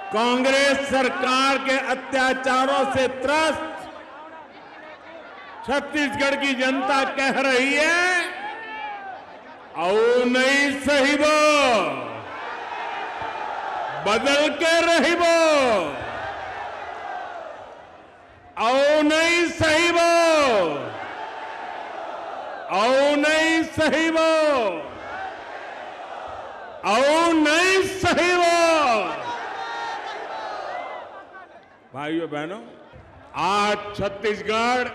कांग्रेस सरकार के अत्याचारों से त्रस्त छत्तीसगढ़ की जनता कह रही है, आओ नहीं सहिबो, बदल के रहिबो, आओ नहीं सहिबो, आओ नहीं सहिबो, आओ नहीं सहिबो। भाइयों बहनों, आज छत्तीसगढ़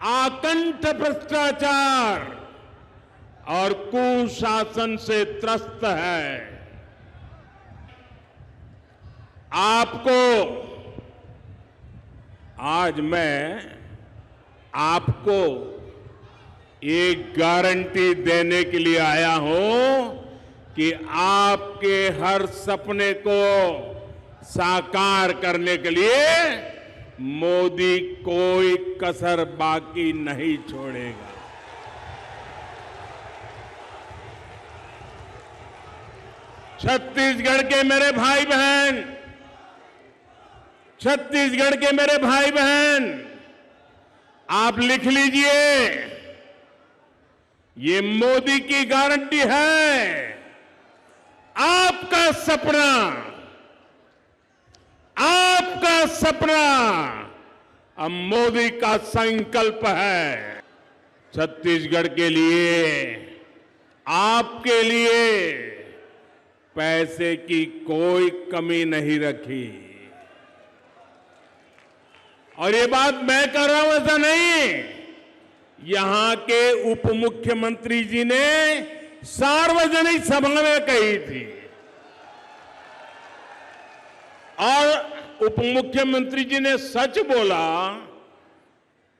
आकंठ भ्रष्टाचार और कुशासन से त्रस्त है। आपको आज मैं आपको एक गारंटी देने के लिए आया हूं कि आपके हर सपने को साकार करने के लिए मोदी कोई कसर बाकी नहीं छोड़ेगा। छत्तीसगढ़ के मेरे भाई बहन, छत्तीसगढ़ के मेरे भाई बहन, आप लिख लीजिए, ये मोदी की गारंटी है। आपका सपना, आपका सपना अब मोदी का संकल्प है। छत्तीसगढ़ के लिए, आपके लिए पैसे की कोई कमी नहीं रखी। और ये बात मैं कर रहा हूं ऐसा नहीं, यहां के उप मुख्यमंत्री जी ने सार्वजनिक सभा में कही थी। और उप मुख्यमंत्री जी ने सच बोला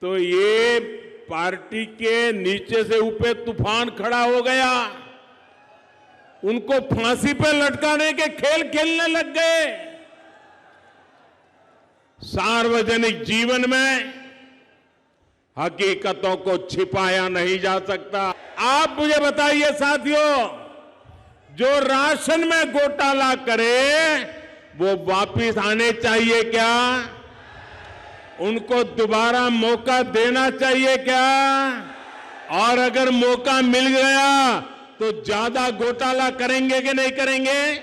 तो ये पार्टी के नीचे से ऊपर तूफान खड़ा हो गया। उनको फांसी पर लटकाने के खेल खेलने लग गए। सार्वजनिक जीवन में हकीकतों को छिपाया नहीं जा सकता। आप मुझे बताइए साथियों, जो राशन में घोटाला करे वो वापिस आने चाहिए क्या? उनको दोबारा मौका देना चाहिए क्या? और अगर मौका मिल गया तो ज्यादा घोटाला करेंगे कि नहीं करेंगे?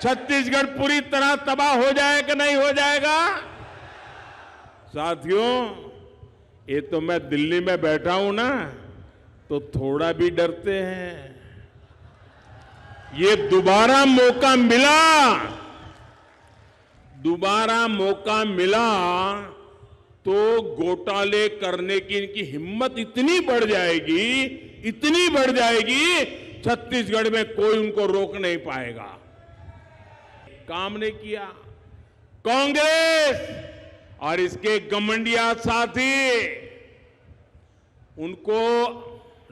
छत्तीसगढ़ पूरी तरह तबाह हो जाए कि नहीं हो जाएगा? साथियों, ये तो मैं दिल्ली में बैठा हूं ना, तो थोड़ा भी डरते हैं। ये दोबारा मौका मिला, दोबारा मौका मिला तो घोटाले करने की इनकी हिम्मत इतनी बढ़ जाएगी, इतनी बढ़ जाएगी, छत्तीसगढ़ में कोई उनको रोक नहीं पाएगा। काम नहीं किया कांग्रेस और इसके घमंडिया साथी, उनको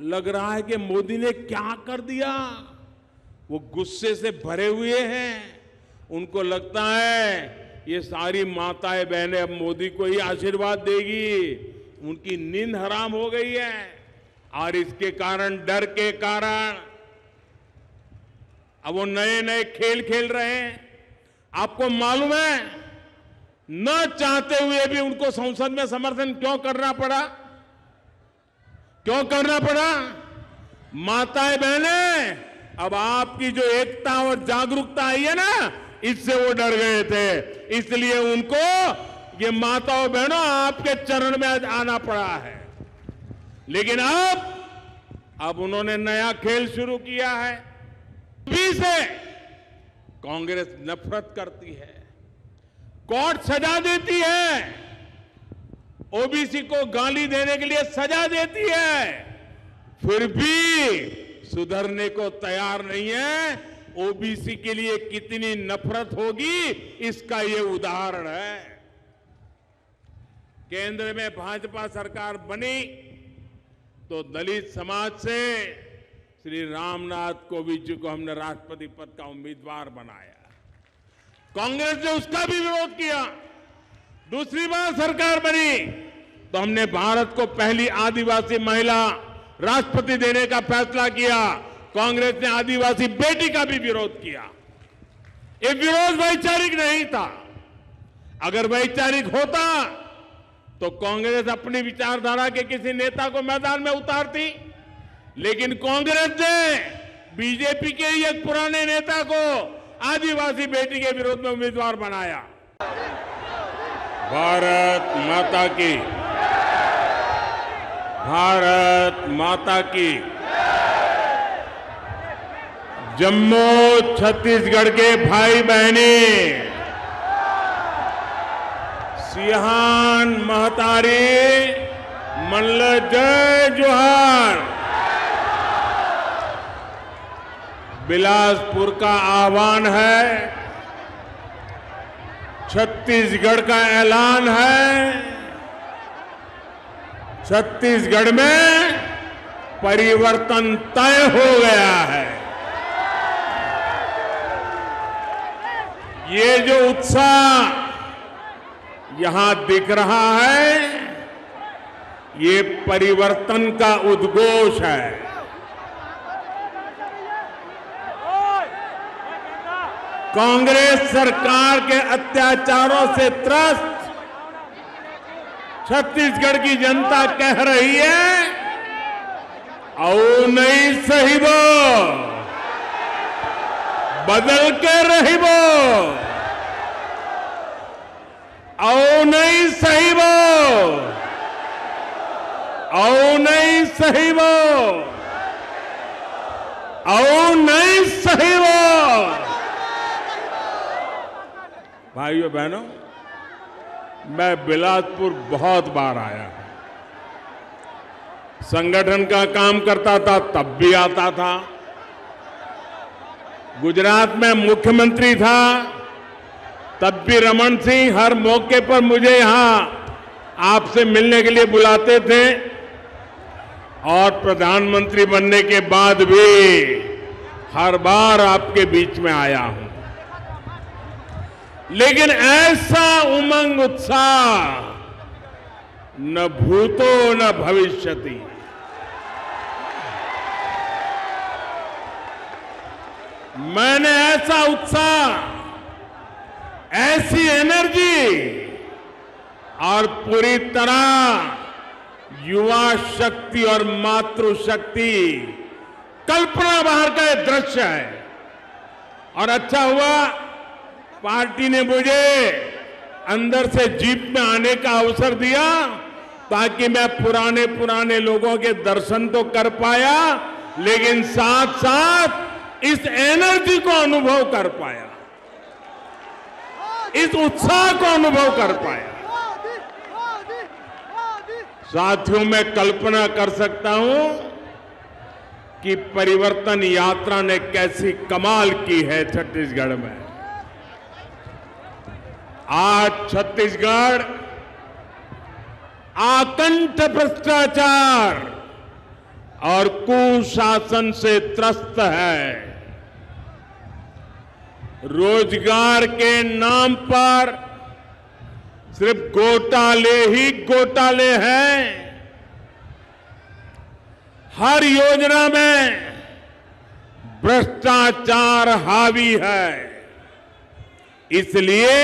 लग रहा है कि मोदी ने क्या कर दिया। वो गुस्से से भरे हुए हैं। उनको लगता है ये सारी माताएं बहनें अब मोदी को ही आशीर्वाद देगी। उनकी नींद हराम हो गई है और इसके कारण, डर के कारण अब वो नए नए खेल खेल रहे हैं। आपको मालूम है, न चाहते हुए भी उनको संसद में समर्थन क्यों करना पड़ा? क्यों करना पड़ा? माताएं बहनें, अब आपकी जो एकता और जागरूकता आई है ना, इससे वो डर गए थे। इसलिए उनको, ये माताओं बहनों, आपके चरण में आज आना पड़ा है। लेकिन अब उन्होंने नया खेल शुरू किया है। भी से कांग्रेस नफरत करती है, कोर्ट सजा देती है, ओबीसी को गाली देने के लिए सजा देती है, फिर भी सुधरने को तैयार नहीं है। ओबीसी के लिए कितनी नफरत होगी, इसका ये उदाहरण है। केंद्र में भाजपा सरकार बनी तो दलित समाज से श्री रामनाथ कोविंद जी को हमने राष्ट्रपति पद का उम्मीदवार बनाया। कांग्रेस ने उसका भी विरोध किया। दूसरी बार सरकार बनी तो हमने भारत को पहली आदिवासी महिला राष्ट्रपति देने का फैसला किया। कांग्रेस ने आदिवासी बेटी का भी विरोध किया। ये विरोध वैचारिक नहीं था। अगर वैचारिक होता तो कांग्रेस अपनी विचारधारा के किसी नेता को मैदान में उतारती, लेकिन कांग्रेस ने बीजेपी के ही एक पुराने नेता को आदिवासी बेटी के विरोध में उम्मीदवार बनाया। भारत माता की, भारत माता की। जम्मू छत्तीसगढ़ के भाई बहनी, सियान महतारी, मल्ल जय जोहार। बिलासपुर का आह्वान है, छत्तीसगढ़ का ऐलान है। छत्तीसगढ़ में परिवर्तन तय हो गया है। ये जो उत्साह यहां दिख रहा है, ये परिवर्तन का उद्घोष है। कांग्रेस सरकार के अत्याचारों से त्रस्त छत्तीसगढ़ की जनता कह रही है, आओ नहीं सही वो, बदल के रही वो, आओ नहीं सही वो, आओ नहीं सही वो, आओ नहीं सही वो। भाइयों बहनों, मैं बिलासपुर बहुत बार आया हूं। संगठन का काम करता था तब भी आता था। गुजरात में मुख्यमंत्री था तब भी रमन सिंह हर मौके पर मुझे यहां आपसे मिलने के लिए बुलाते थे, और प्रधानमंत्री बनने के बाद भी हर बार आपके बीच में आया हूं। लेकिन ऐसा उमंग उत्साह न भूतो न भविष्यति। मैंने ऐसा उत्साह, ऐसी एनर्जी और पूरी तरह युवा शक्ति और मातृशक्ति, कल्पना बाहर का ये दृश्य है। और अच्छा हुआ पार्टी ने मुझे अंदर से जीप में आने का अवसर दिया, ताकि मैं पुराने लोगों के दर्शन तो कर पाया, लेकिन साथ साथ इस एनर्जी को अनुभव कर पाया, इस उत्साह को अनुभव कर पाया। साथियों, मैं कल्पना कर सकता हूं कि परिवर्तन यात्रा ने कैसी कमाल की है छत्तीसगढ़ में। आज छत्तीसगढ़ आकंठ भ्रष्टाचार और कुशासन से त्रस्त है। रोजगार के नाम पर सिर्फ घोटाले ही घोटाले हैं। हर योजना में भ्रष्टाचार हावी है। इसलिए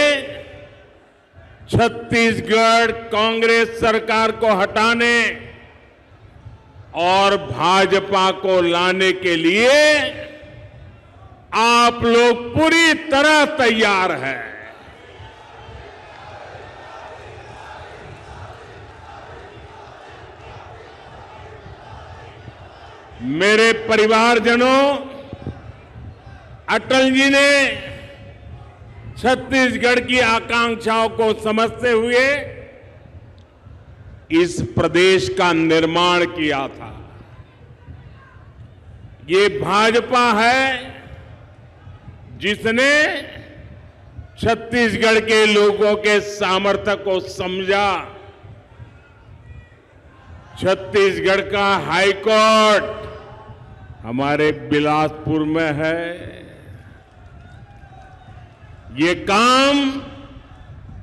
छत्तीसगढ़ कांग्रेस सरकार को हटाने और भाजपा को लाने के लिए आप लोग पूरी तरह तैयार हैं। मेरे परिवारजनों, अटल जी ने छत्तीसगढ़ की आकांक्षाओं को समझते हुए इस प्रदेश का निर्माण किया था। ये भाजपा है जिसने छत्तीसगढ़ के लोगों के सामर्थ्य को समझा। छत्तीसगढ़ का हाईकोर्ट हमारे बिलासपुर में है। ये काम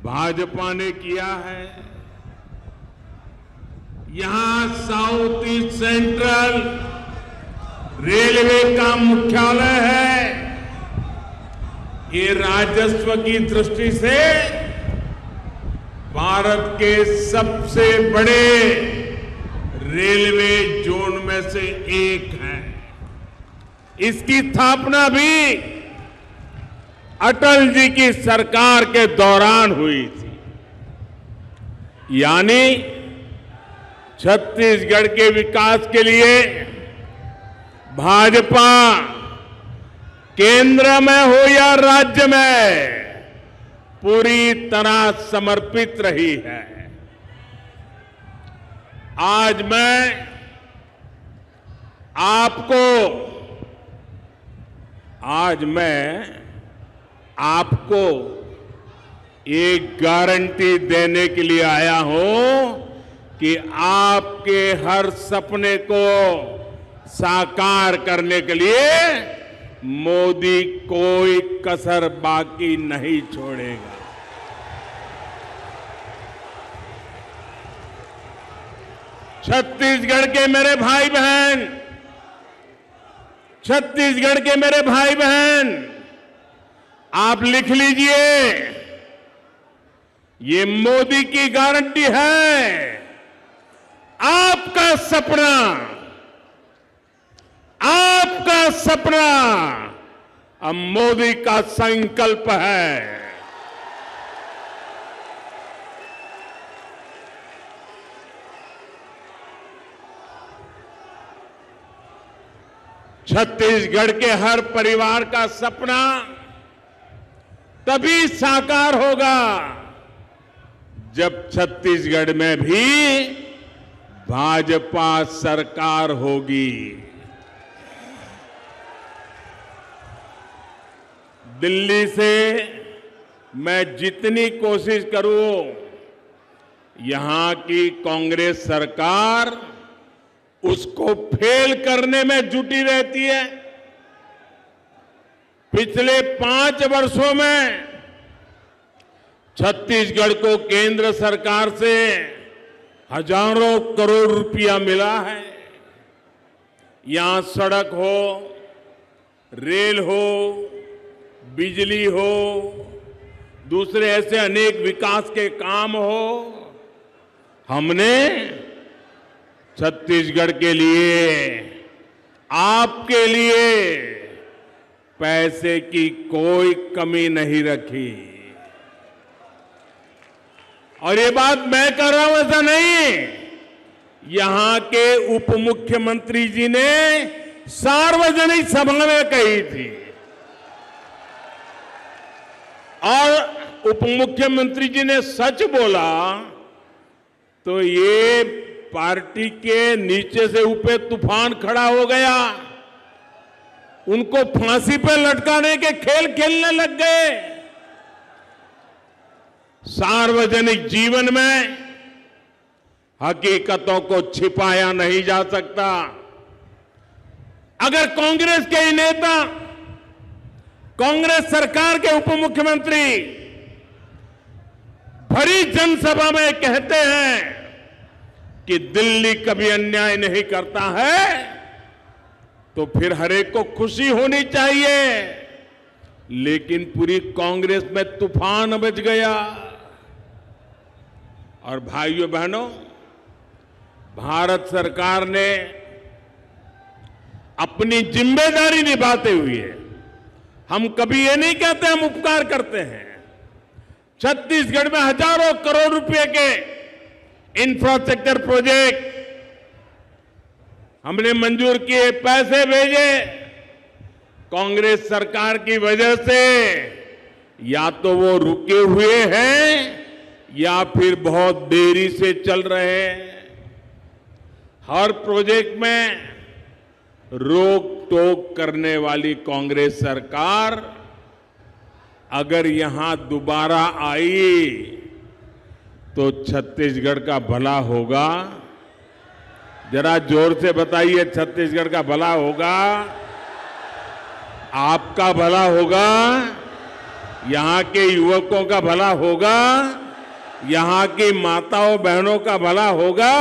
भाजपा ने किया है। यहां साउथ ईस्ट सेंट्रल रेलवे का मुख्यालय है। ये राजस्व की दृष्टि से भारत के सबसे बड़े रेलवे जोन में से एक है। इसकी स्थापना भी अटल जी की सरकार के दौरान हुई थी। यानी छत्तीसगढ़ के विकास के लिए भाजपा केंद्र में हो या राज्य में पूरी तरह समर्पित रही है। आज मैं आपको एक गारंटी देने के लिए आया हूं कि आपके हर सपने को साकार करने के लिए मोदी कोई कसर बाकी नहीं छोड़ेगा। छत्तीसगढ़ के मेरे भाई बहन, छत्तीसगढ़ के मेरे भाई बहन, आप लिख लीजिए, ये मोदी की गारंटी है। आपका सपना, आपका सपना अब मोदी का संकल्प है। छत्तीसगढ़ के हर परिवार का सपना तभी साकार होगा जब छत्तीसगढ़ में भी भाजपा सरकार होगी। दिल्ली से मैं जितनी कोशिश करूं, यहां की कांग्रेस सरकार उसको फेल करने में जुटी रहती है। पिछले 5 वर्षों में छत्तीसगढ़ को केंद्र सरकार से हजारों करोड़ रुपया मिला है। यहां सड़क हो, रेल हो, बिजली हो, दूसरे ऐसे अनेक विकास के काम हो। हमने छत्तीसगढ़ के लिए, आपके लिए पैसे की कोई कमी नहीं रखी। और ये बात मैं कर रहा हूं ऐसा नहीं, यहां के उप मुख्यमंत्री जी ने सार्वजनिक सभा में कही थी। और उप मुख्यमंत्री जी ने सच बोला तो ये पार्टी के नीचे से ऊपर तूफान खड़ा हो गया। उनको फांसी पर लटकाने के खेल खेलने लग गए। सार्वजनिक जीवन में हकीकतों को छिपाया नहीं जा सकता। अगर कांग्रेस के ही नेता, कांग्रेस सरकार के उप मुख्यमंत्री भरी जनसभा में कहते हैं कि दिल्ली कभी अन्याय नहीं करता है, तो फिर हर एक को खुशी होनी चाहिए। लेकिन पूरी कांग्रेस में तूफान मच गया। और भाइयों बहनों, भारत सरकार ने अपनी जिम्मेदारी निभाते हुए, हम कभी ये नहीं कहते हम उपकार करते हैं, छत्तीसगढ़ में हजारों करोड़ रुपए के इंफ्रास्ट्रक्चर प्रोजेक्ट हमने मंजूर किए, पैसे भेजे। कांग्रेस सरकार की वजह से या तो वो रुके हुए हैं या फिर बहुत देरी से चल रहे हैं। हर प्रोजेक्ट में रोक टोक करने वाली कांग्रेस सरकार अगर यहां दोबारा आई तो छत्तीसगढ़ का भला होगा। जरा जोर से बताइए, छत्तीसगढ़ का भला होगा, आपका भला होगा, यहां के युवकों का भला होगा, यहां की माताओं बहनों का भला होगा।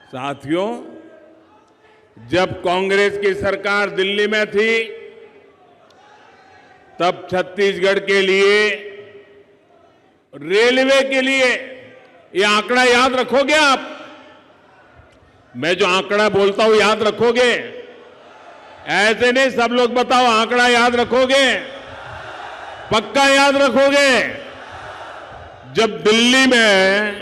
साथियों, जब कांग्रेस की सरकार दिल्ली में थी तब छत्तीसगढ़ के लिए, रेलवे के लिए, ये आंकड़ा याद रखोगे आप? मैं जो आंकड़ा बोलता हूं याद रखोगे? ऐसे नहीं सब लोग बताओ, आंकड़ा याद रखोगे? पक्का याद रखोगे? जब दिल्ली में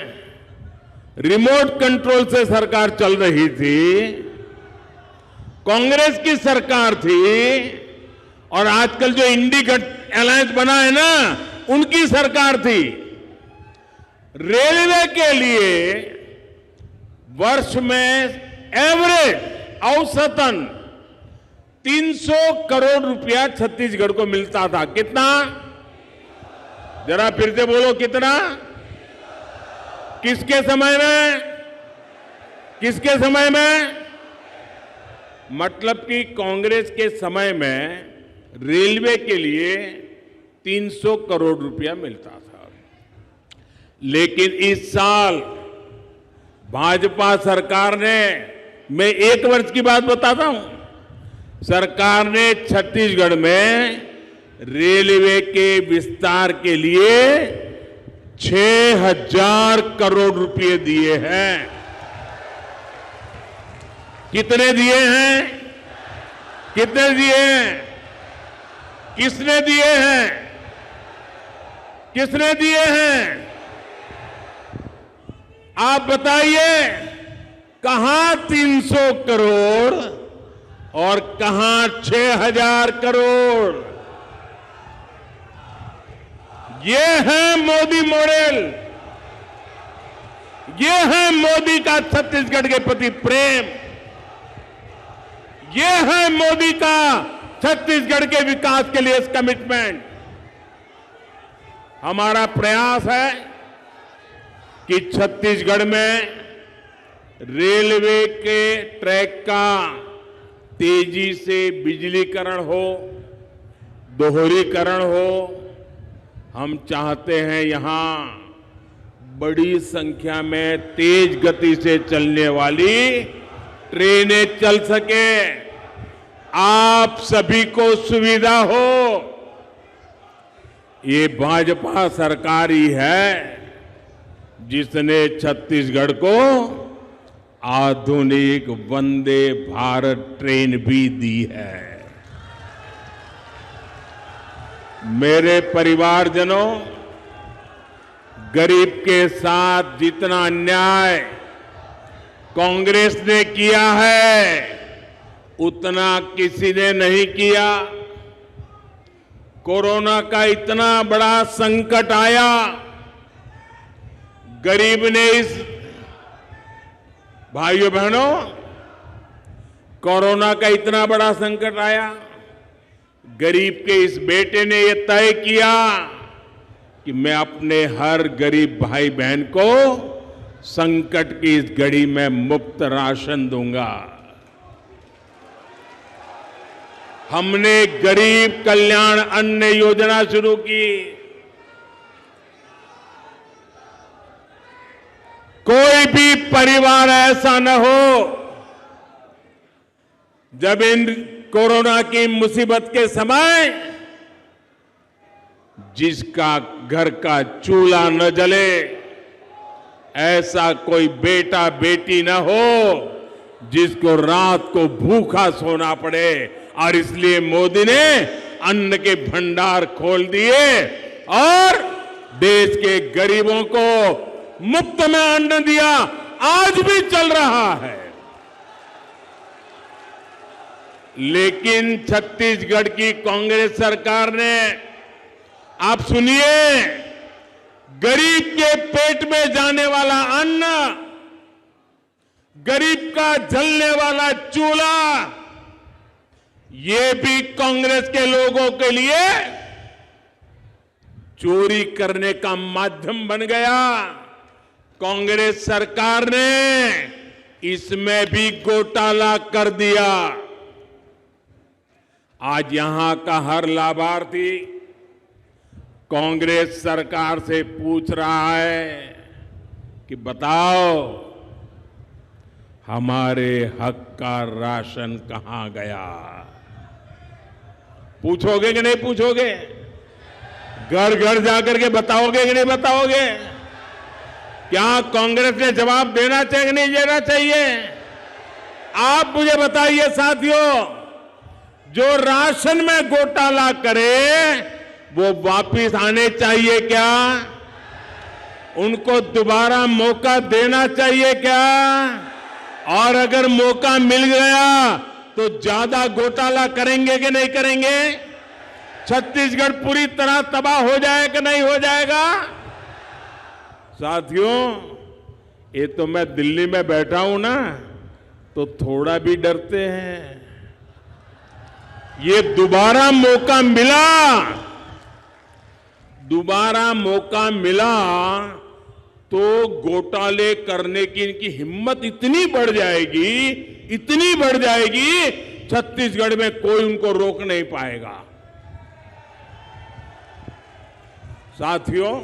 रिमोट कंट्रोल से सरकार चल रही थी, कांग्रेस की सरकार थी, और आजकल जो इंडी अलायंस बना है ना, उनकी सरकार थी। रेलवे के लिए वर्ष में एवरेज औसतन 300 करोड़ रुपया छत्तीसगढ़ को मिलता था। कितना? जरा फिर से बोलो, कितना? किसके समय में? किसके समय में? मतलब कि कांग्रेस के समय में रेलवे के लिए 300 करोड़ रुपया मिलता था। लेकिन इस साल भाजपा सरकार ने, मैं एक वर्ष की बात बताता हूं, सरकार ने छत्तीसगढ़ में रेलवे के विस्तार के लिए 6,000 करोड़ रुपए दिए हैं। कितने दिए हैं? कितने दिए हैं? किसने दिए हैं? किसने दिए हैं? आप बताइए, कहां 300 करोड़ और कहां 6,000 करोड़? ये है मोदी मॉडल, ये है मोदी का छत्तीसगढ़ के प्रति प्रेम, ये है मोदी का छत्तीसगढ़ के विकास के लिए कमिटमेंट। हमारा प्रयास है कि छत्तीसगढ़ में रेलवे के ट्रैक का तेजी से बिजलीकरण हो, दोहरीकरण हो। हम चाहते हैं यहां बड़ी संख्या में तेज गति से चलने वाली ट्रेनें चल सके, आप सभी को सुविधा हो। ये भाजपा सरकार ही है जिसने छत्तीसगढ़ को आधुनिक वंदे भारत ट्रेन भी दी है। मेरे परिवारजनों, गरीब के साथ जितना अन्याय कांग्रेस ने किया है, उतना किसी ने नहीं किया। कोरोना का इतना बड़ा संकट आया, गरीब ने इस, भाइयों बहनों, कोरोना का इतना बड़ा संकट आया, गरीब के इस बेटे ने यह तय किया कि मैं अपने हर गरीब भाई बहन को संकट की इस घड़ी में मुफ्त राशन दूंगा। हमने गरीब कल्याण अन्न योजना शुरू की। कोई भी परिवार ऐसा न हो जब इन कोरोना की मुसीबत के समय जिसका घर का चूल्हा न जले, ऐसा कोई बेटा बेटी न हो जिसको रात को भूखा सोना पड़े। और इसलिए मोदी ने अन्न के भंडार खोल दिए और देश के गरीबों को मुफ्त में अन्न दिया। आज भी चल रहा है। लेकिन छत्तीसगढ़ की कांग्रेस सरकार ने, आप सुनिए, गरीब के पेट में जाने वाला अन्न, गरीब का जलने वाला चूल्हा, ये भी कांग्रेस के लोगों के लिए चोरी करने का माध्यम बन गया। कांग्रेस सरकार ने इसमें भी घोटाला कर दिया। आज यहां का हर लाभार्थी कांग्रेस सरकार से पूछ रहा है कि बताओ हमारे हक का राशन कहां गया। पूछोगे कि नहीं पूछोगे? घर घर जाकर के बताओगे कि नहीं बताओगे? क्या कांग्रेस ने जवाब देना चाहिए कि नहीं देना चाहिए? आप मुझे बताइए साथियों, जो राशन में घोटाला करे वो वापिस आने चाहिए क्या? उनको दोबारा मौका देना चाहिए क्या? और अगर मौका मिल गया तो ज्यादा घोटाला करेंगे कि नहीं करेंगे? छत्तीसगढ़ पूरी तरह तबाह हो जाए कि नहीं हो जाएगा? साथियों, ये तो मैं दिल्ली में बैठा हूं ना, तो थोड़ा भी डरते हैं। ये दोबारा मौका मिला तो घोटाले करने की इनकी हिम्मत इतनी बढ़ जाएगी, छत्तीसगढ़ में कोई उनको रोक नहीं पाएगा। साथियों,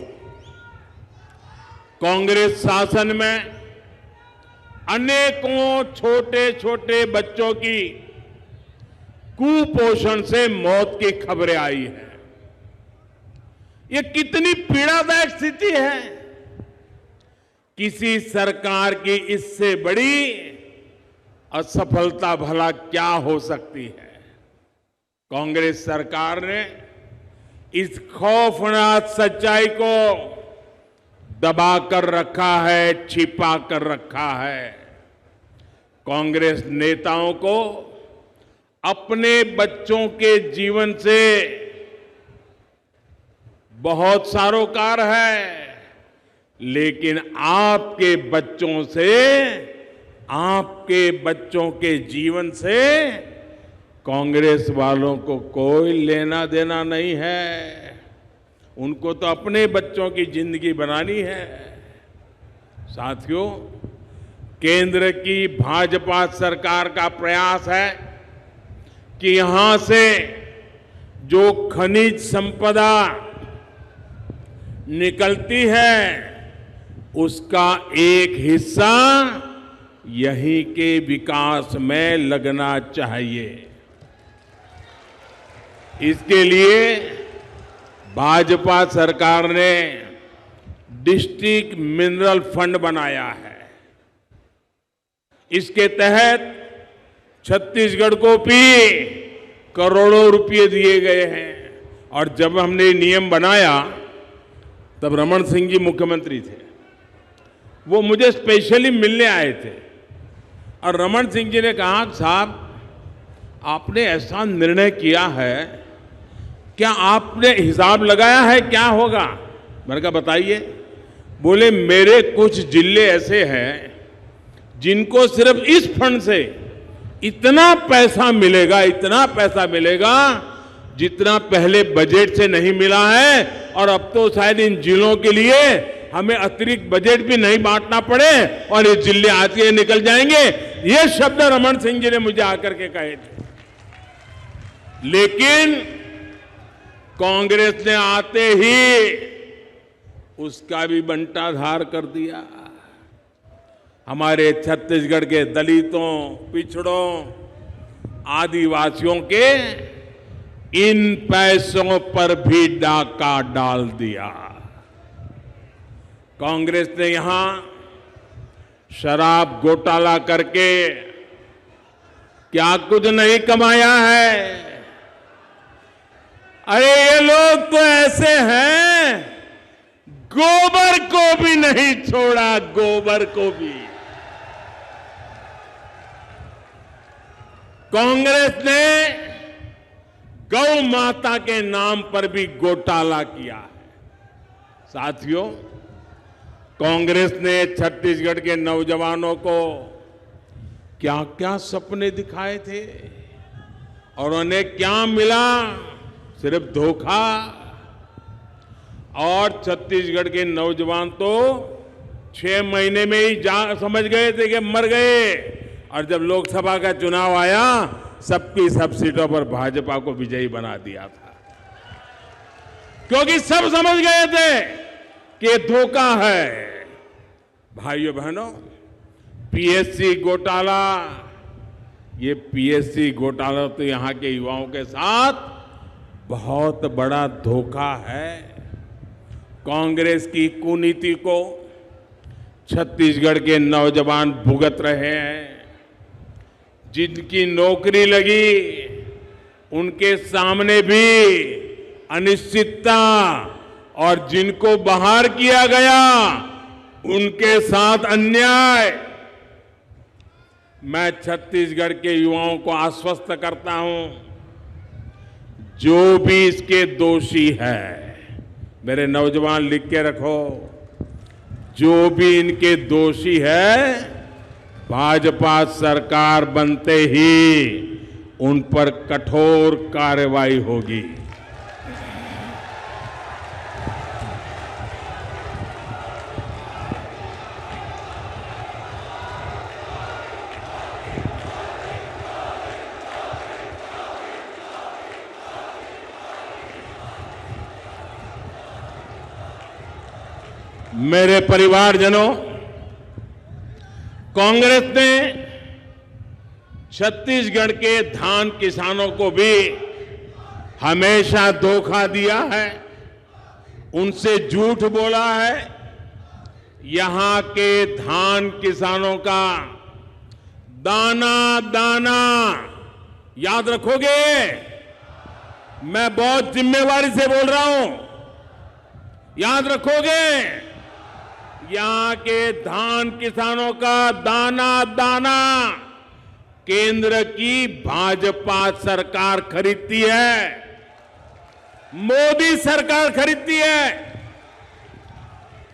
कांग्रेस शासन में अनेकों छोटे छोटे बच्चों की कुपोषण से मौत की खबरें आई हैं। ये कितनी पीड़ादायक स्थिति है। किसी सरकार की इससे बड़ी असफलता भला क्या हो सकती है? कांग्रेस सरकार ने इस खौफनाक सच्चाई को दबा कर रखा है, छिपा कर रखा है। कांग्रेस नेताओं को अपने बच्चों के जीवन से बहुत सरोकार है, लेकिन आपके बच्चों के जीवन से कांग्रेस वालों को कोई लेना देना नहीं है। उनको तो अपने बच्चों की जिंदगी बनानी है। साथियों, केंद्र की भाजपा सरकार का प्रयास है कि यहां से जो खनिज संपदा निकलती है उसका एक हिस्सा यहीं के विकास में लगना चाहिए। इसके लिए भाजपा सरकार ने डिस्ट्रिक्ट मिनरल फंड बनाया है। इसके तहत छत्तीसगढ़ को भी करोड़ों रुपए दिए गए हैं। और जब हमने ये नियम बनाया तब रमन सिंह जी मुख्यमंत्री थे। वो मुझे स्पेशली मिलने आए थे और रमन सिंह जी ने कहा, साहब आपने ऐसा निर्णय किया है, क्या आपने हिसाब लगाया है क्या होगा? मैंने कहा बताइए। बोले मेरे कुछ जिले ऐसे हैं जिनको सिर्फ इस फंड से इतना पैसा मिलेगा जितना पहले बजट से नहीं मिला है, और अब तो शायद इन जिलों के लिए हमें अतिरिक्त बजट भी नहीं बांटना पड़े और ये जिले आते निकल जाएंगे। ये शब्द रमन सिंह जी ने मुझे आकर के कहे थे। लेकिन कांग्रेस ने आते ही उसका भी बंटाधार कर दिया। हमारे छत्तीसगढ़ के दलितों, पिछड़ों, आदिवासियों के इन पैसों पर भी डाका डाल दिया। कांग्रेस ने यहां शराब घोटाला करके क्या कुछ नहीं कमाया है। अरे ये लोग तो ऐसे हैं, गोबर को भी नहीं छोड़ा, गोबर को भी। कांग्रेस ने गौ माता के नाम पर भी घोटाला किया है। साथियों, कांग्रेस ने छत्तीसगढ़ के नौजवानों को क्या क्या सपने दिखाए थे और उन्हें क्या मिला? सिर्फ धोखा। और छत्तीसगढ़ के नौजवान तो 6 महीने में ही समझ गए थे कि मर गए। और जब लोकसभा का चुनाव आया, सबकी सब सीटों पर भाजपा को विजयी बना दिया था, क्योंकि सब समझ गए थे कि ये धोखा है। भाइयों बहनों, पीएससी घोटाला, ये पीएससी घोटाला तो यहां के युवाओं के साथ बहुत बड़ा धोखा है। कांग्रेस की कुनीति को छत्तीसगढ़ के नौजवान भुगत रहे हैं। जिनकी नौकरी लगी उनके सामने भी अनिश्चितता, और जिनको बाहर किया गया उनके साथ अन्याय। मैं छत्तीसगढ़ के युवाओं को आश्वस्त करता हूं, जो भी इसके दोषी है, मेरे नौजवान लिख के रखो, जो भी इनके दोषी है, भाजपा सरकार बनते ही उन पर कठोर कार्रवाई होगी। मेरे परिवारजनों, कांग्रेस ने छत्तीसगढ़ के धान किसानों को भी हमेशा धोखा दिया है, उनसे झूठ बोला है। यहां के धान किसानों का दाना दाना याद रखोगे? मैं बहुत जिम्मेवारी से बोल रहा हूं, याद रखोगे? यहां के धान किसानों का दाना दाना केंद्र की भाजपा सरकार खरीदती है, मोदी सरकार खरीदती है।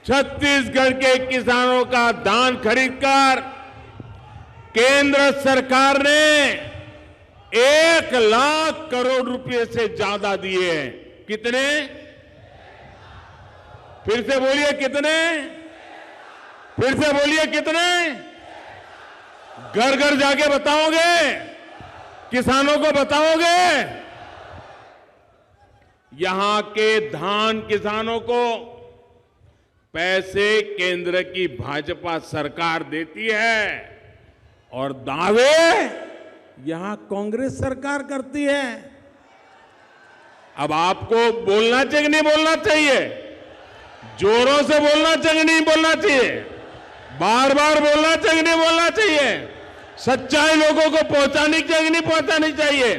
छत्तीसगढ़ के किसानों का धान खरीदकर केंद्र सरकार ने 1,00,000 करोड़ रुपए से ज्यादा दिए हैं। कितने? फिर से बोलिए कितने? फिर से बोलिए कितने? घर घर जाके बताओगे? किसानों को बताओगे? यहां के धान किसानों को पैसे केंद्र की भाजपा सरकार देती है और दावे यहां कांग्रेस सरकार करती है। अब आपको बोलना चाहिए कि नहीं बोलना चाहिए? जोरों से बोलना चाहिए नहीं बोलना चाहिए? बार बार बोलना चाहिए नहीं बोलना चाहिए? सच्चाई लोगों को पहुंचानी चाहिए नहीं पहुंचानी चाहिए?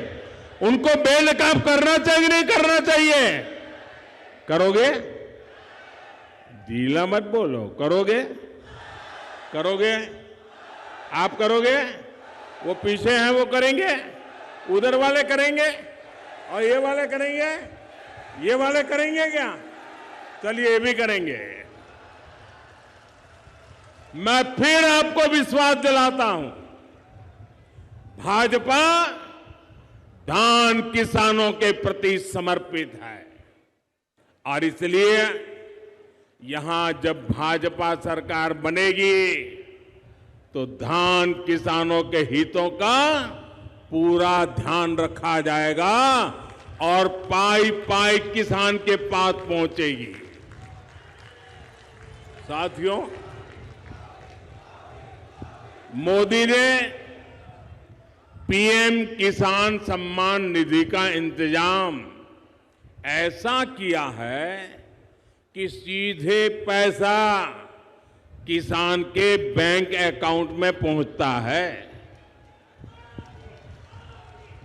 उनको बेनकाब करना चाहिए नहीं करना चाहिए? करोगे? ढीला मत बोलो। करोगे? करोगे? आप करोगे? वो पीछे हैं वो करेंगे, उधर वाले करेंगे, और ये वाले करेंगे, ये वाले करेंगे क्या? चलिए ये भी करेंगे। मैं फिर आपको विश्वास दिलाता हूं, भाजपा धान किसानों के प्रति समर्पित है, और इसलिए यहां जब भाजपा सरकार बनेगी तो धान किसानों के हितों का पूरा ध्यान रखा जाएगा और पाई पाई किसान के पास पहुंचेगी। साथियों, मोदी ने पीएम किसान सम्मान निधि का इंतजाम ऐसा किया है कि सीधे पैसा किसान के बैंक अकाउंट में पहुंचता है।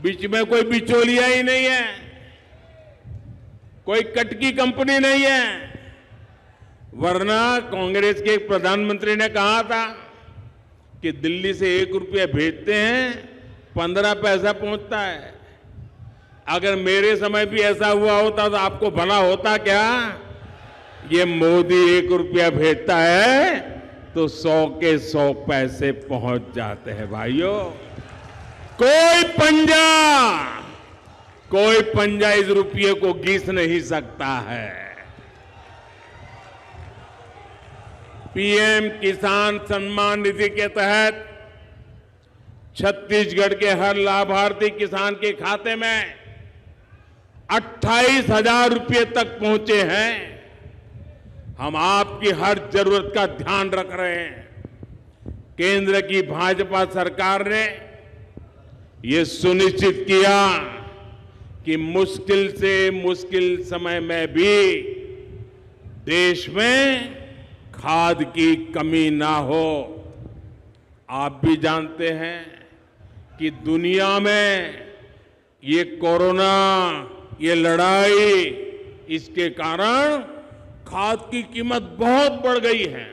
बीच में कोई बिचौलिया ही नहीं है, कोई कटकी कंपनी नहीं है। वरना कांग्रेस के एक प्रधानमंत्री ने कहा था कि दिल्ली से 1 रुपया भेजते हैं 15 पैसा पहुंचता है। अगर मेरे समय भी ऐसा हुआ होता तो आपको भला होता क्या? ये मोदी 1 रुपया भेजता है तो 100 के 100 पैसे पहुंच जाते हैं। भाइयों, कोई पंजा इस रुपये को घिस नहीं सकता है। पीएम किसान सम्मान निधि के तहत छत्तीसगढ़ के हर लाभार्थी किसान के खाते में 28,000 रुपये तक पहुंचे हैं। हम आपकी हर जरूरत का ध्यान रख रहे हैं। केंद्र की भाजपा सरकार ने ये सुनिश्चित किया कि मुश्किल से मुश्किल समय में भी देश में खाद की कमी ना हो। आप भी जानते हैं कि दुनिया में ये कोरोना, ये लड़ाई, इसके कारण खाद की कीमत बहुत बढ़ गई है।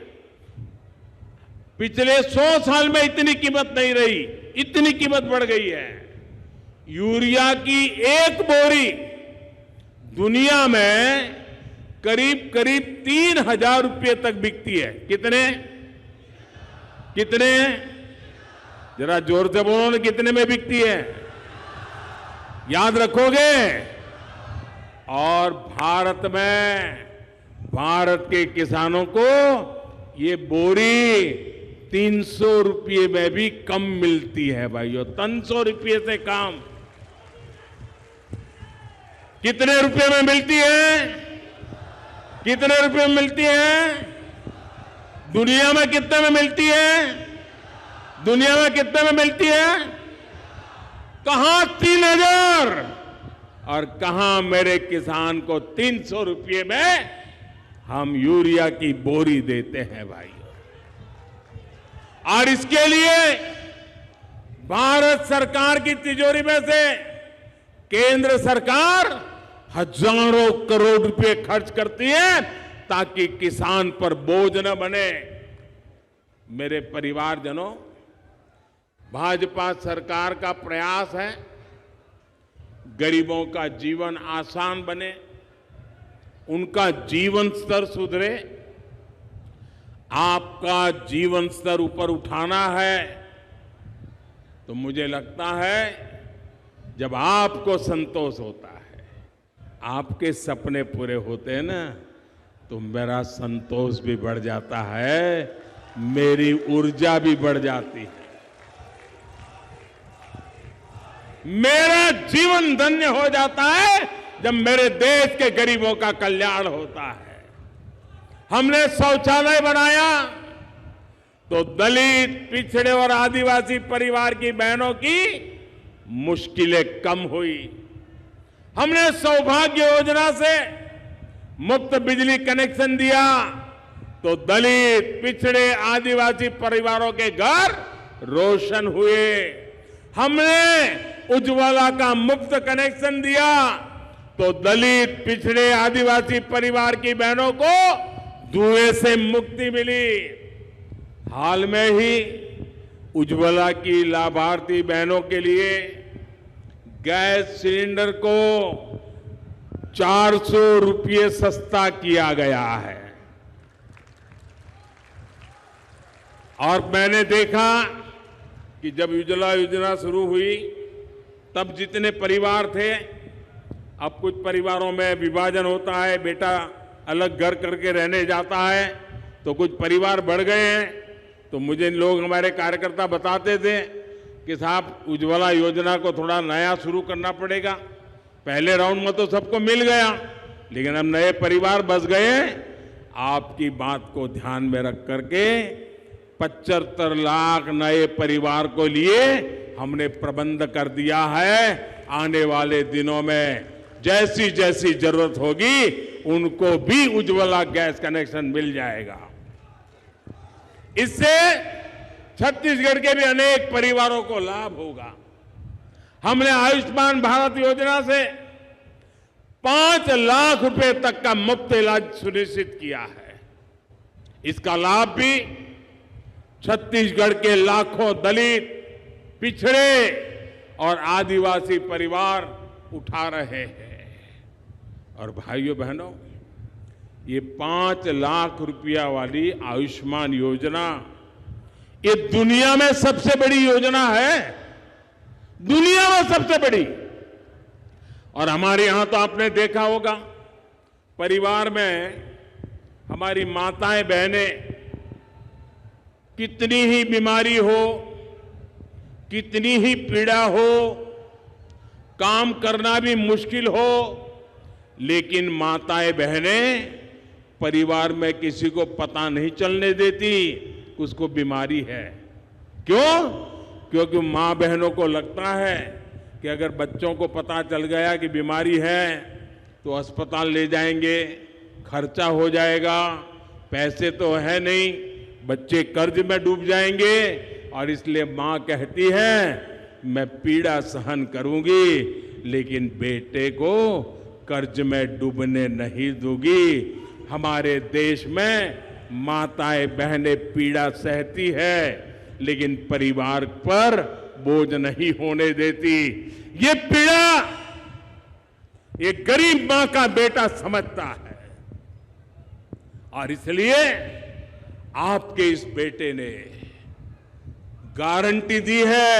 पिछले 100 साल में इतनी कीमत नहीं रही, इतनी कीमत बढ़ गई है। यूरिया की एक बोरी दुनिया में करीब करीब 3,000 रुपये तक बिकती है। कितने कितने जरा जोर से बोलो ना, कितने में बिकती है? याद रखोगे? और भारत के किसानों को ये बोरी 300 रुपये में भी कम मिलती है भाइयों, 300 रुपये से कम। कितने रुपए में मिलती है? कितने रुपए में मिलती है? दुनिया में कितने में मिलती है? दुनिया में कितने में मिलती है? कहां 3,000 और कहां मेरे किसान को 300 रुपये में हम यूरिया की बोरी देते हैं भाई। और इसके लिए भारत सरकार की तिजोरी में से केंद्र सरकार हजारों करोड़ रुपए खर्च करती है ताकि किसान पर बोझ न बने। मेरे परिवारजनों, भाजपा सरकार का प्रयास है गरीबों का जीवन आसान बने, उनका जीवन स्तर सुधरे। आपका जीवन स्तर ऊपर उठाना है तो मुझे लगता है जब आपको संतोष होता है, आपके सपने पूरे होते हैं ना, तो मेरा संतोष भी बढ़ जाता है, मेरी ऊर्जा भी बढ़ जाती है, मेरा जीवन धन्य हो जाता है जब मेरे देश के गरीबों का कल्याण होता है। हमने शौचालय बनाया तो दलित, पिछड़े और आदिवासी परिवार की बहनों की मुश्किलें कम हुई। हमने सौभाग्य योजना से मुफ्त बिजली कनेक्शन दिया तो दलित, पिछड़े, आदिवासी परिवारों के घर रोशन हुए। हमने उज्ज्वला का मुफ्त कनेक्शन दिया तो दलित, पिछड़े, आदिवासी परिवार की बहनों को धुएं से मुक्ति मिली। हाल में ही उज्ज्वला की लाभार्थी बहनों के लिए गैस सिलेंडर को 400 रुपये सस्ता किया गया है। और मैंने देखा कि जब उज्ज्वला योजना शुरू हुई तब जितने परिवार थे, अब कुछ परिवारों में विभाजन होता है, बेटा अलग घर करके रहने जाता है, तो कुछ परिवार बढ़ गए हैं। तो मुझे लोग, हमारे कार्यकर्ता बताते थे कि साहब उज्ज्वला योजना को थोड़ा नया शुरू करना पड़ेगा। पहले राउंड में तो सबको मिल गया, लेकिन अब नए परिवार बस गए। आपकी बात को ध्यान में रख करके 75 लाख नए परिवार को लिए हमने प्रबंध कर दिया है। आने वाले दिनों में जैसी जैसी जरूरत होगी उनको भी उज्ज्वला गैस कनेक्शन मिल जाएगा। इससे छत्तीसगढ़ के भी अनेक परिवारों को लाभ होगा। हमने आयुष्मान भारत योजना से 5 लाख रुपए तक का मुफ्त इलाज सुनिश्चित किया है। इसका लाभ भी छत्तीसगढ़ के लाखों दलित, पिछड़े और आदिवासी परिवार उठा रहे हैं। और भाइयों बहनों, ये 5 लाख रुपया वाली आयुष्मान योजना ये दुनिया में सबसे बड़ी योजना है, दुनिया में सबसे बड़ी। और हमारे यहां तो आपने देखा होगा, परिवार में हमारी माताएं बहनें कितनी ही बीमारी हो, कितनी ही पीड़ा हो, काम करना भी मुश्किल हो, लेकिन माताएं बहनें परिवार में किसी को पता नहीं चलने देती कि उसको बीमारी है। क्यों? क्योंकि मां बहनों को लगता है कि अगर बच्चों को पता चल गया कि बीमारी है तो अस्पताल ले जाएंगे, खर्चा हो जाएगा, पैसे तो है नहीं, बच्चे कर्ज में डूब जाएंगे। और इसलिए मां कहती है मैं पीड़ा सहन करूंगी लेकिन बेटे को कर्ज में डूबने नहीं दूंगी। हमारे देश में माताएं बहनें पीड़ा सहती है लेकिन परिवार पर बोझ नहीं होने देती। ये पीड़ा ये गरीब मां का बेटा समझता है और इसलिए आपके इस बेटे ने गारंटी दी है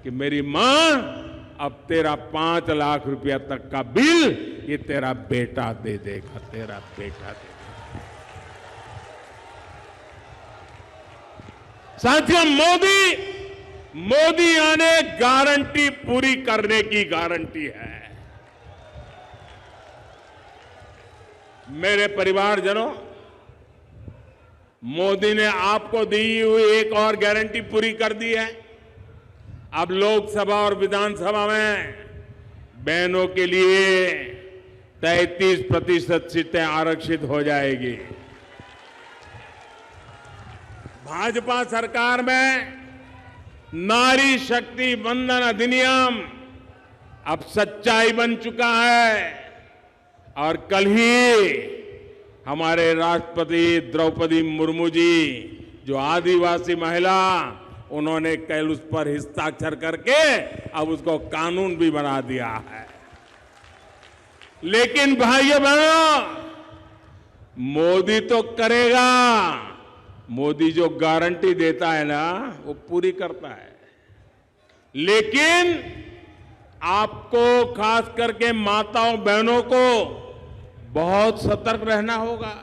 कि मेरी मां अब तेरा 5 लाख रुपया तक का बिल ये तेरा बेटा दे देगा, तेरा बेटा दे देगा। साथियों, मोदी आने गारंटी पूरी करने की गारंटी है। मेरे परिवारजनों, मोदी ने आपको दी हुई एक और गारंटी पूरी कर दी है। अब लोकसभा और विधानसभा में बहनों के लिए 33% सीटें आरक्षित हो जाएगी। भाजपा सरकार में नारी शक्ति वंदन अधिनियम अब सच्चाई बन चुका है और कल ही हमारे राष्ट्रपति द्रौपदी मुर्मू जी, जो आदिवासी महिला, उन्होंने कल उस पर हस्ताक्षर करके अब उसको कानून भी बना दिया है। लेकिन भाइयों बहनों, मोदी तो करेगा, मोदी जो गारंटी देता है ना वो पूरी करता है। लेकिन आपको, खास करके माताओं बहनों को बहुत सतर्क रहना होगा।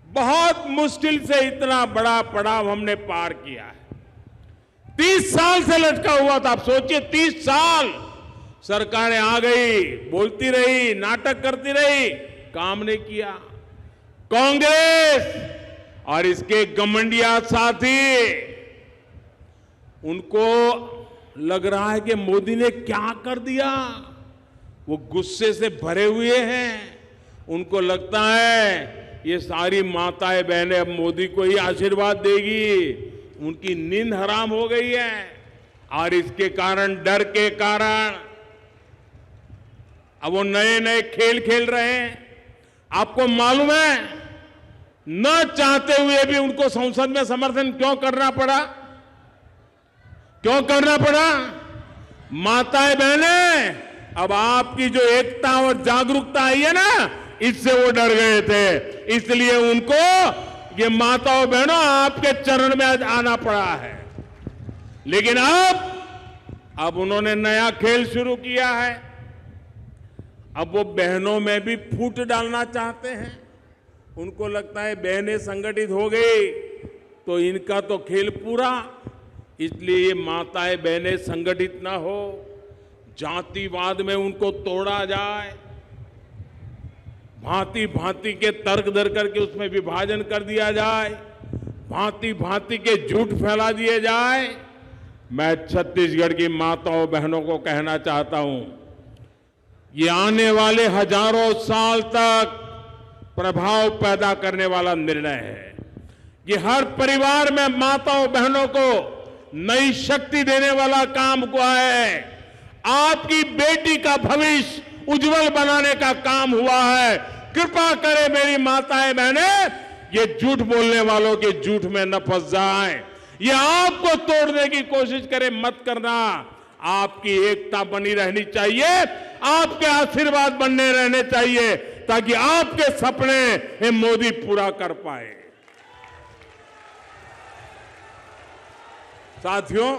बहुत मुश्किल से इतना बड़ा पड़ाव हमने पार किया है। 30 साल से लटका हुआ था। आप सोचिए, 30 साल सरकारें आ गई, बोलती रही, नाटक करती रही, काम नहीं किया। कांग्रेस और इसके घमंडिया साथी, उनको लग रहा है कि मोदी ने क्या कर दिया। वो गुस्से से भरे हुए हैं। उनको लगता है ये सारी माताएं बहनें अब मोदी को ही आशीर्वाद देगी। उनकी नींद हराम हो गई है और इसके कारण, डर के कारण अब वो नए नए खेल खेल रहे हैं। आपको मालूम है, न चाहते हुए भी उनको संसद में समर्थन क्यों करना पड़ा? क्यों करना पड़ा? माताएं बहनें, अब आपकी जो एकता और जागरूकता आई है ना, इससे वो डर गए थे। इसलिए उनको, ये माताओं बहनों, आपके चरण में आज आना पड़ा है। लेकिन अब उन्होंने नया खेल शुरू किया है। अब वो बहनों में भी फूट डालना चाहते हैं। उनको लगता है बहनें संगठित हो गई तो इनका तो खेल पूरा। इसलिए ये माताएं बहनें संगठित ना हो, जातिवाद में उनको तोड़ा जाए, भांति भांति के तर्क दर करके उसमें विभाजन कर दिया जाए, भांति भांति के झूठ फैला दिए जाए। मैं छत्तीसगढ़ की माताओं बहनों को कहना चाहता हूं, ये आने वाले हजारों साल तक प्रभाव पैदा करने वाला निर्णय है। ये हर परिवार में माताओं बहनों को नई शक्ति देने वाला काम हुआ है। आपकी बेटी का भविष्य उज्जवल बनाने का काम हुआ है। कृपा करें मेरी माताएं बहनें, ये झूठ बोलने वालों के झूठ में न फंस जाएं। ये आपको तोड़ने की कोशिश करें, मत करना। आपकी एकता बनी रहनी चाहिए, आपके आशीर्वाद बनने रहने चाहिए, ताकि आपके सपने ये मोदी पूरा कर पाए। साथियों,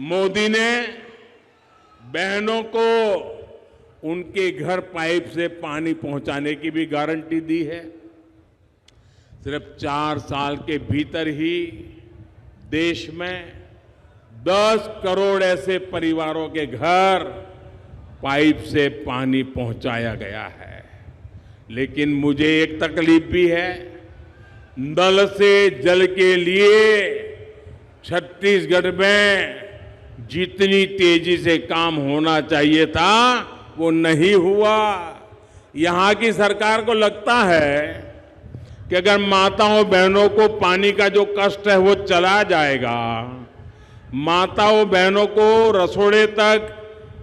मोदी ने बहनों को उनके घर पाइप से पानी पहुंचाने की भी गारंटी दी है। सिर्फ 4 साल के भीतर ही देश में 10 करोड़ ऐसे परिवारों के घर पाइप से पानी पहुंचाया गया है। लेकिन मुझे एक तकलीफ भी है, नल से जल के लिए छत्तीसगढ़ में जितनी तेजी से काम होना चाहिए था वो नहीं हुआ। यहां की सरकार को लगता है कि अगर माताओं बहनों को पानी का जो कष्ट है वो चला जाएगा, माताओं बहनों को रसोड़े तक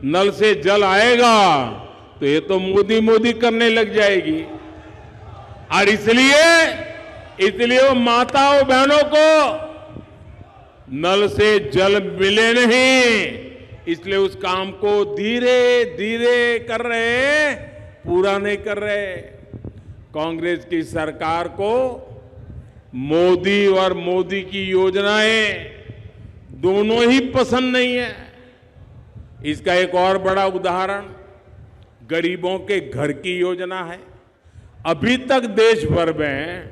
नल से जल आएगा, तो ये तो मोदी मोदी करने लग जाएगी। और इसलिए वो माताओं बहनों को नल से जल मिले नहीं, इसलिए उस काम को धीरे धीरे कर रहे, पूरा नहीं कर रहे। कांग्रेस की सरकार को मोदी और मोदी की योजनाएं दोनों ही पसंद नहीं है। इसका एक और बड़ा उदाहरण गरीबों के घर की योजना है। अभी तक देश भर में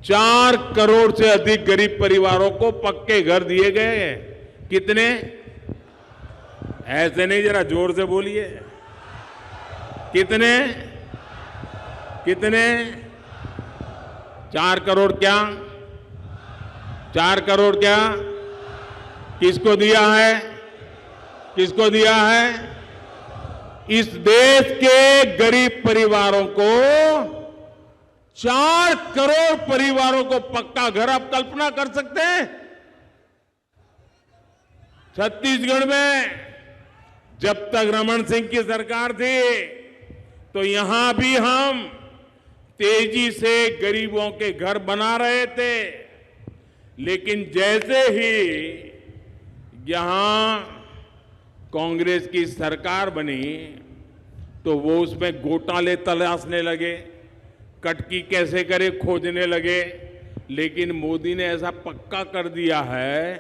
4 करोड़ से अधिक गरीब परिवारों को पक्के घर दिए गए हैं। कितने? ऐसे नहीं, जरा जोर से बोलिए। कितने? 4 करोड़ क्या? 4 करोड़ क्या? किसको दिया है? किसको दिया है? इस देश के गरीब परिवारों को, 4 करोड़ परिवारों को पक्का घर। आप कल्पना कर सकते हैं? छत्तीसगढ़ में जब तक रमन सिंह की सरकार थी तो यहां भी हम तेजी से गरीबों के घर बना रहे थे, लेकिन जैसे ही यहां कांग्रेस की सरकार बनी तो वो उसमें घोटाले तलाशने लगे, कटकी कैसे करे खोजने लगे। लेकिन मोदी ने ऐसा पक्का कर दिया है,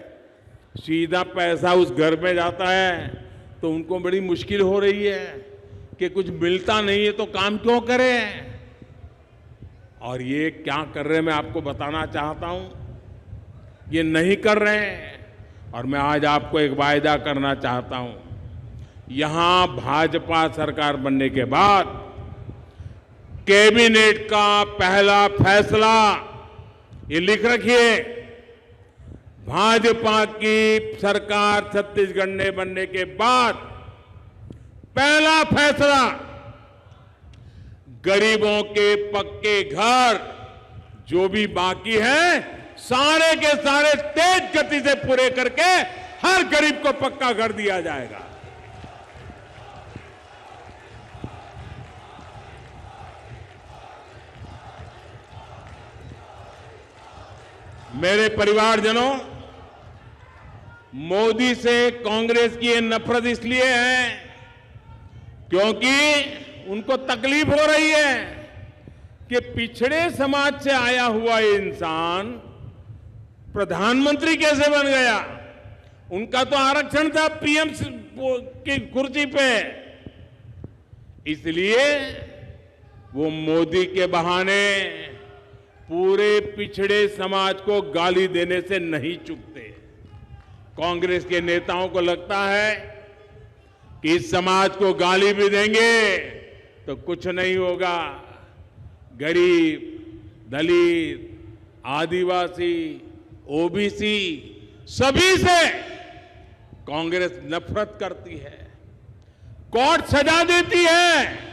सीधा पैसा उस घर में जाता है, तो उनको बड़ी मुश्किल हो रही है कि कुछ मिलता नहीं है तो काम क्यों करें। और ये क्या कर रहे हैं मैं आपको बताना चाहता हूं, ये नहीं कर रहे हैं। और मैं आज आपको एक वायदा करना चाहता हूं, यहां भाजपा सरकार बनने के बाद कैबिनेट का पहला फैसला, ये लिख रखिए, भाजपा की सरकार छत्तीसगढ़ में बनने के बाद पहला फैसला, गरीबों के पक्के घर जो भी बाकी है सारे के सारे तेज गति से पूरे करके हर गरीब को पक्का घर दिया जाएगा। मेरे परिवारजनों, मोदी से कांग्रेस की ये नफरत इसलिए है क्योंकि उनको तकलीफ हो रही है कि पिछड़े समाज से आया हुआ इंसान प्रधानमंत्री कैसे बन गया। उनका तो आरक्षण था पीएम की कुर्सी पे, इसलिए वो मोदी के बहाने पूरे पिछड़े समाज को गाली देने से नहीं चूकते। कांग्रेस के नेताओं को लगता है कि इस समाज को गाली भी देंगे तो कुछ नहीं होगा। गरीब, दलित, आदिवासी, ओबीसी सभी से कांग्रेस नफरत करती है, कोर्ट सजा देती है,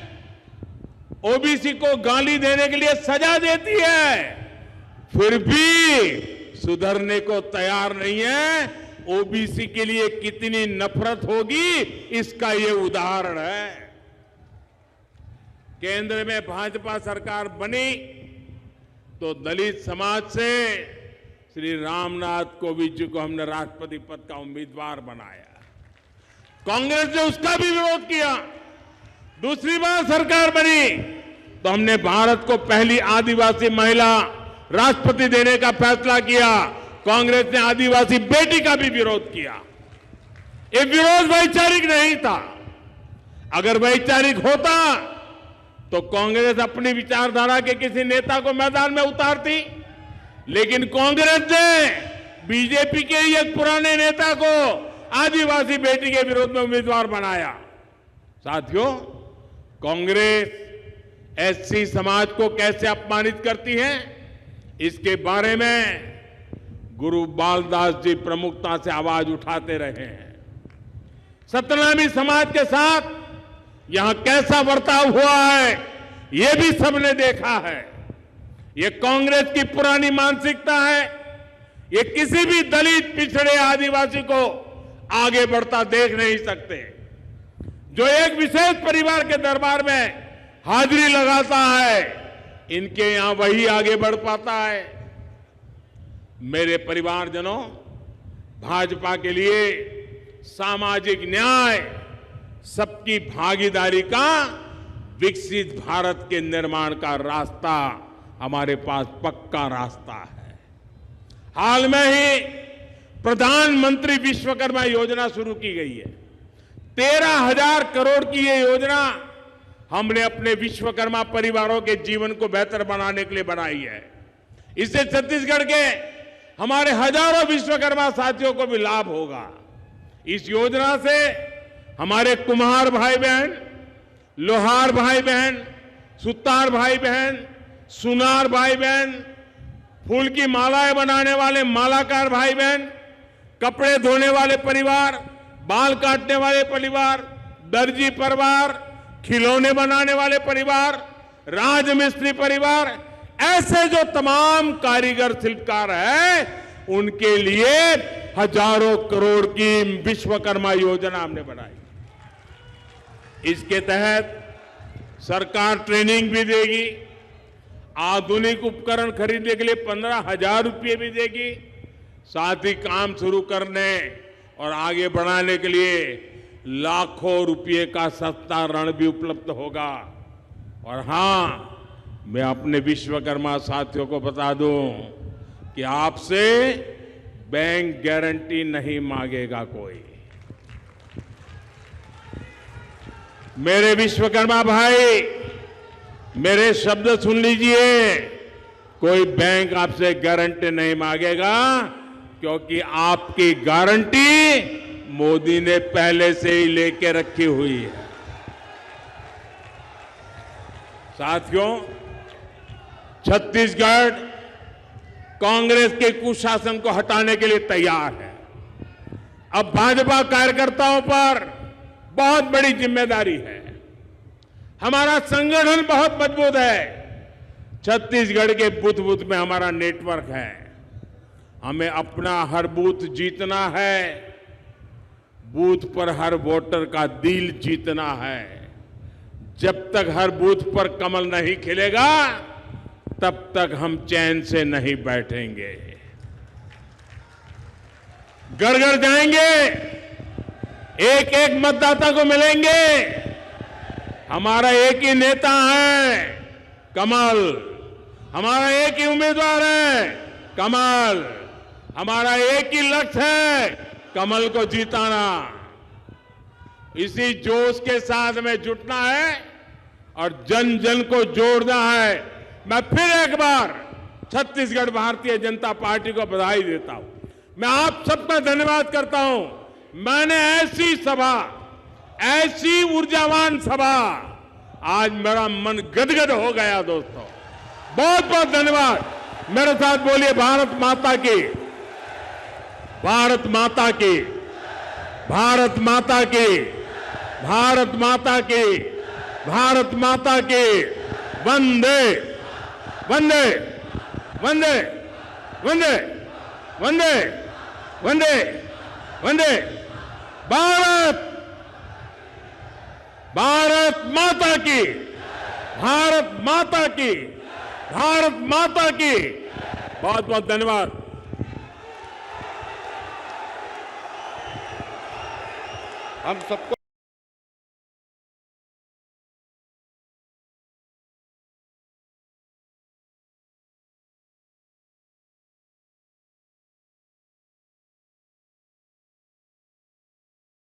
ओबीसी को गाली देने के लिए सजा देती है, फिर भी सुधरने को तैयार नहीं है। ओबीसी के लिए कितनी नफरत होगी इसका ये उदाहरण है। केंद्र में भाजपा सरकार बनी तो दलित समाज से श्री रामनाथ कोविंद जी को हमने राष्ट्रपति पद का उम्मीदवार बनाया। कांग्रेस ने उसका भी विरोध किया। दूसरी बार सरकार बनी तो हमने भारत को पहली आदिवासी महिला राष्ट्रपति देने का फैसला किया। कांग्रेस ने आदिवासी बेटी का भी विरोध किया। ये विरोध वैचारिक नहीं था। अगर वैचारिक होता तो कांग्रेस अपनी विचारधारा के किसी नेता को मैदान में उतारती, लेकिन कांग्रेस ने बीजेपी के एक पुराने नेता को आदिवासी बेटी के विरोध में उम्मीदवार बनाया। साथियों, कांग्रेस एससी समाज को कैसे अपमानित करती है, इसके बारे में गुरु बालदास जी प्रमुखता से आवाज उठाते रहे हैं। सतनामी समाज के साथ यहां कैसा बर्ताव हुआ है ये भी सबने देखा है। ये कांग्रेस की पुरानी मानसिकता है। ये किसी भी दलित, पिछड़े, आदिवासी को आगे बढ़ता देख नहीं सकते। जो एक विशेष परिवार के दरबार में हाजिरी लगाता है, इनके यहां वही आगे बढ़ पाता है। मेरे परिवारजनों, भाजपा के लिए सामाजिक न्याय, सबकी भागीदारी का विकसित भारत के निर्माण का रास्ता हमारे पास पक्का रास्ता है। हाल में ही प्रधानमंत्री विश्वकर्मा योजना शुरू की गई है। 13,000 करोड़ की ये योजना हमने अपने विश्वकर्मा परिवारों के जीवन को बेहतर बनाने के लिए बनाई है। इससे छत्तीसगढ़ के हमारे हजारों विश्वकर्मा साथियों को भी लाभ होगा। इस योजना से हमारे कुम्हार भाई बहन, लोहार भाई बहन, सुतार भाई बहन, सुनार भाई बहन, फूल की मालाएं बनाने वाले मालाकार भाई बहन, कपड़े धोने वाले परिवार, बाल काटने वाले परिवार, दर्जी परिवार, खिलौने बनाने वाले परिवार, राजमिस्त्री परिवार, ऐसे जो तमाम कारीगर शिल्पकार हैं, उनके लिए हजारों करोड़ की विश्वकर्मा योजना हमने बनाई। इसके तहत सरकार ट्रेनिंग भी देगी, आधुनिक उपकरण खरीदने के लिए 15,000 रुपये भी देगी, साथ ही काम शुरू करने और आगे बढ़ाने के लिए लाखों रुपये का सस्ता ऋण भी उपलब्ध होगा। और हां, मैं अपने विश्वकर्मा साथियों को बता दूं कि आपसे बैंक गारंटी नहीं मांगेगा कोई। मेरे विश्वकर्मा भाई, मेरे शब्द सुन लीजिए, कोई बैंक आपसे गारंटी नहीं मांगेगा, क्योंकि आपकी गारंटी मोदी ने पहले से ही लेके रखी हुई है। साथियों, छत्तीसगढ़ कांग्रेस के कुशासन को हटाने के लिए तैयार है। अब भाजपा कार्यकर्ताओं पर बहुत बड़ी जिम्मेदारी है। हमारा संगठन बहुत मजबूत है। छत्तीसगढ़ के बूथ बूथ में हमारा नेटवर्क है। हमें अपना हर बूथ जीतना है, बूथ पर हर वोटर का दिल जीतना है। जब तक हर बूथ पर कमल नहीं खिलेगा, तब तक हम चैन से नहीं बैठेंगे। घर घर जाएंगे, एक एक मतदाता को मिलेंगे। हमारा एक ही नेता है, कमल। हमारा एक ही उम्मीदवार है, कमल। हमारा एक ही लक्ष्य है, कमल को जिताना। इसी जोश के साथ में जुटना है और जन जन को जोड़ना है। मैं फिर एक बार छत्तीसगढ़ भारतीय जनता पार्टी को बधाई देता हूं। मैं आप सबका धन्यवाद करता हूं। मैंने ऐसी सभा, ऐसी ऊर्जावान सभा, आज मेरा मन गदगद हो गया। दोस्तों, बहुत बहुत धन्यवाद। मेरे साथ बोलिए, भारत माता की, भारत माता की, भारत माता की, भारत माता की, भारत माता की। वंदे वंदे वंदे वंदे वंदे वंदे वंदे। भारत भारत माता की, भारत माता की, भारत माता की। बहुत बहुत धन्यवाद। हम सबको